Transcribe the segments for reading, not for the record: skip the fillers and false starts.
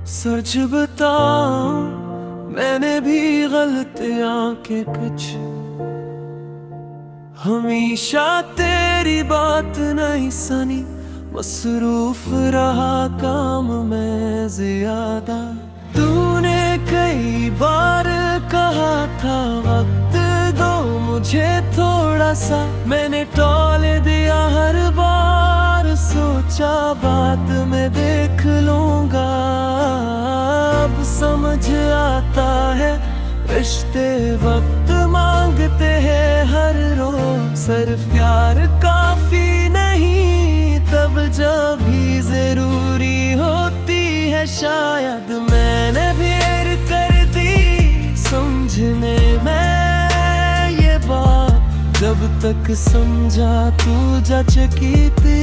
सच बताऊं मैंने भी गलतियां के कुछ हमेशा तेरी बात नहीं सुनी। मसरूफ रहा काम में ज्यादा। तूने कई बार कहा था वक्त दो मुझे थोड़ा सा, मैंने टॉल दिया हर बार। सोचा बाद में देख लूंगा। अब समझ आता है रिश्ते वक्त मांगते हैं हर रोज। सिर्फ प्यार काफी नहीं, तब जब भी जरूरी होती है शायद। मैंने देर कर दी समझने में ये बात, जब तक समझा तू जा चकी थी।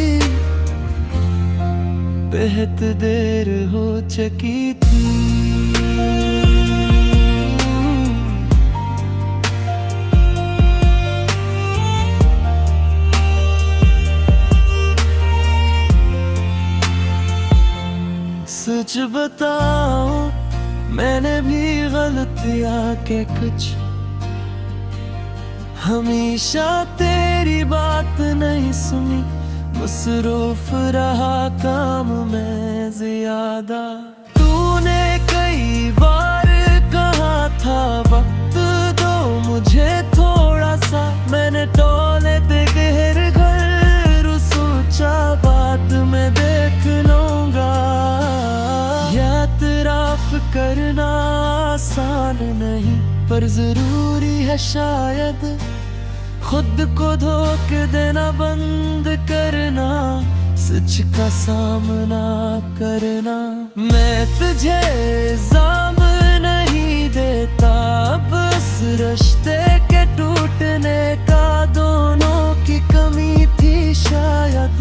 बेहद देर हो चकी थी। सच बताऊं मैंने भी गलतियां के कुछ हमेशा तेरी बात नहीं सुनी। मसरूफ रहा काम में ज्यादा। तूने कई बार कहा था वक्त दो मुझे थोड़ा सा, मैंने टोले दे गहर घर। सोचा बाद में देख लूंगा। एतराफ करना आसान नहीं, पर जरूरी है शायद। खुद को धोखे देना बंद करना, सच का सामना करना। मैं तुझे इल्जाम नहीं देता, बस रिश्ते के टूटने का दोनों की कमी थी शायद।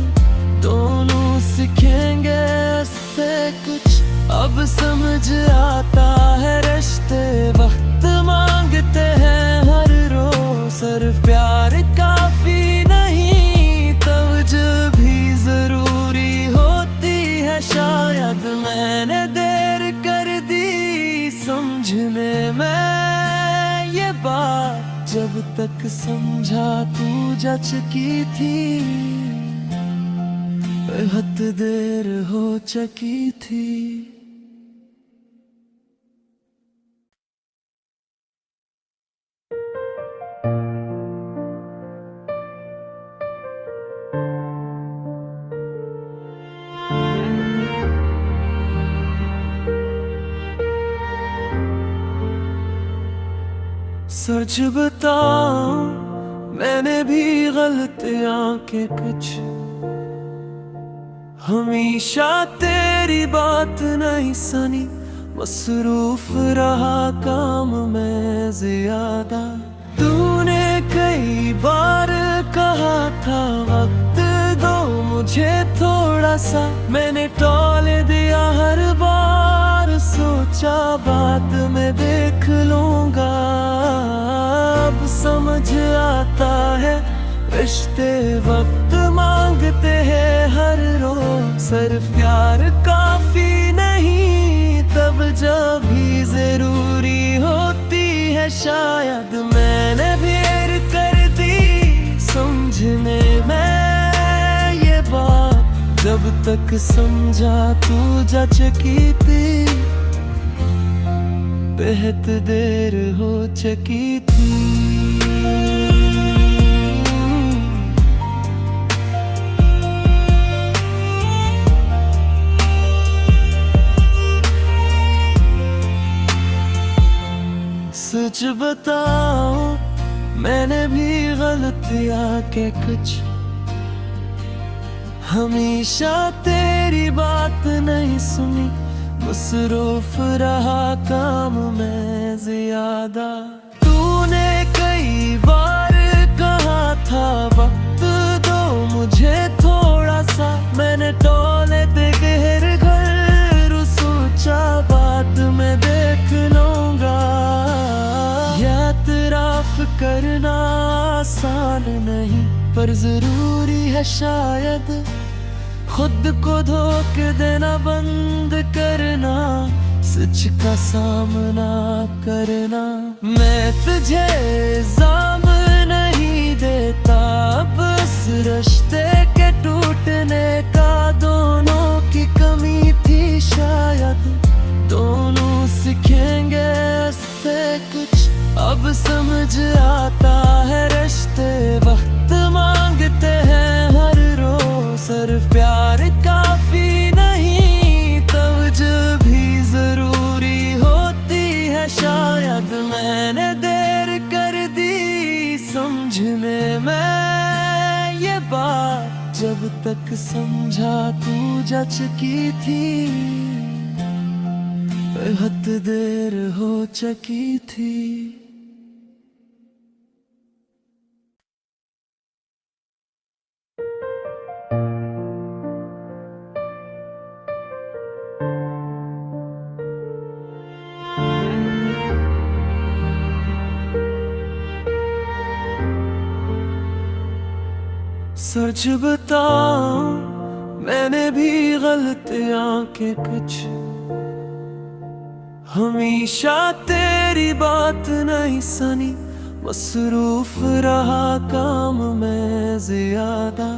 दोनों सीखेंगे इससे कुछ। अब समझ आता है रिश्ते वक्त मांगते हैं हर रोज। सिर्फ प्यार काफी नहीं, तब जब भी जरूरी होती है शायद। मैंने देर कर दी समझने में ये बात, जब तक समझा तू जा चकी थी। बेहद देर हो चकी थी। सच बताऊं मैंने भी गलतियां के कुछ हमेशा तेरी बात नहीं सुनी। मसरूफ रहा काम में ज्यादा। तूने कई बार कहा था वक्त दो मुझे थोड़ा सा, मैंने टॉल दिया हर बार। सोचा बाद में देख लूंगा। अब समझ आता है रिश्ते वक्त मांगते हैं हर रोज। सिर्फ प्यार काफी नहीं, तब जब भी जरूरी होती है शायद। मैंने देर कर दी समझने में ये बात, जब तक समझा तू जा चकी थी। बेहद देर हो चकी थी। सच बताऊं मैंने भी गलतियां के कुछ हमेशा तेरी बात नहीं सुनी। मसरूफ रहा काम में ज्यादा। तूने कई बार कहा था वक्त दो मुझे थोड़ा सा, मैंने टोले दे गहर घर। सोचा बाद में देख लूंगा। एतराफ करना आसान नहीं, पर जरूरी है शायद। खुद को धोखे देना बंद करना, सच का सामना करना। मैं तुझे इल्जाम नहीं देता, बस रिश्ते के टूटने का दोनों की कमी थी शायद। दोनों सीखेंगे इससे कुछ, अब समझ आता है रिश्ते वक्त मांगते हैं हर रोज। सिर्फ प्यार काफी नहीं, तवज्जो भी जरूरी होती है शायद। मैंने देर कर दी समझने में ये बात, जब तक समझा तू जच की थी। बेहद देर हो चुकी थी। सच बताऊं मैंने भी गलतियां के कुछ, हमेशा तेरी बात नहीं सुनी। मसरूफ रहा काम में ज्यादा।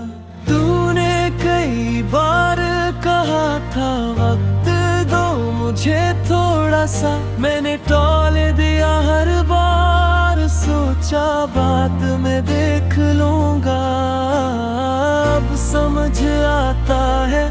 तूने कई बार कहा था वक्त दो मुझे थोड़ा सा, मैंने टाल दिया हर बार। सोचा बात में देख लूंगा, अब समझ आता है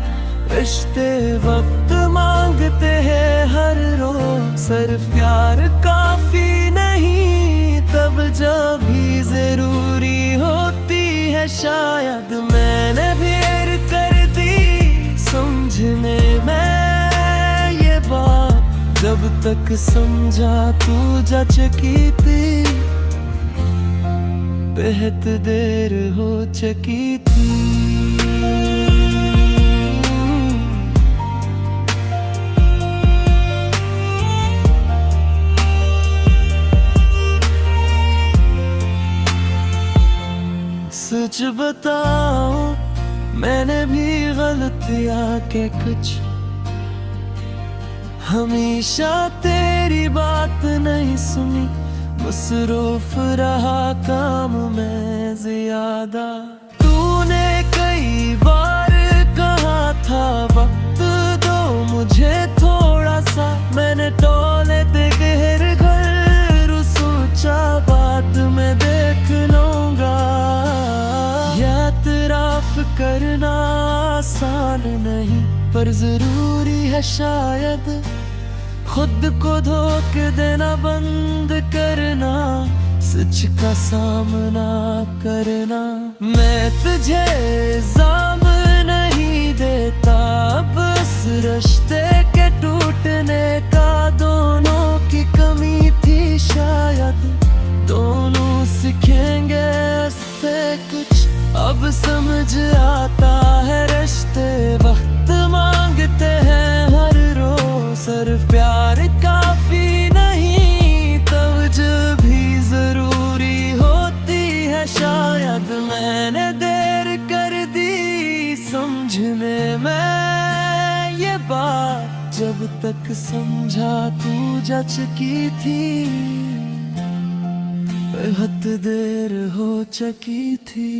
रिश्ते वक्त मांगते हैं हर रोज। सिर्फ प्यार काफी नहीं, तब जब भी जरूरी होती है शायद। मैंने देर कर दी समझने में ये बात, जब तक समझा तू जच की थी। बेहद देर हो चुकी थी। सच बताऊं मैंने भी गलतियां के कुछ, हमेशा तेरी बात नहीं सुनी। मसरूफ रहा काम में ज्यादा। तूने कई बार कहा था वक्त दो मुझे थोड़ा सा, मैंने टोले दे गहर घर। सोचा बात में देख लूंगा। एतराफ करना आसान नहीं, पर जरूरी है शायद। खुद को धोखे देना बंद करना, सच का सामना करना। मैं तुझे इल्जाम नहीं देता, बस रिश्ते के टूटने का दोनों की कमी थी शायद। दोनों सीखेंगे इससे कुछ, अब समझ आता है रिश्ते वक्त मांगते हैं हर रोज। सिर्फ प्यार काफी नहीं, तवज्जो भी जरूरी होती है शायद। मैंने देर कर दी समझने में ये बात, जब तक समझा तू जच की थी। बेहद देर हो चुकी थी।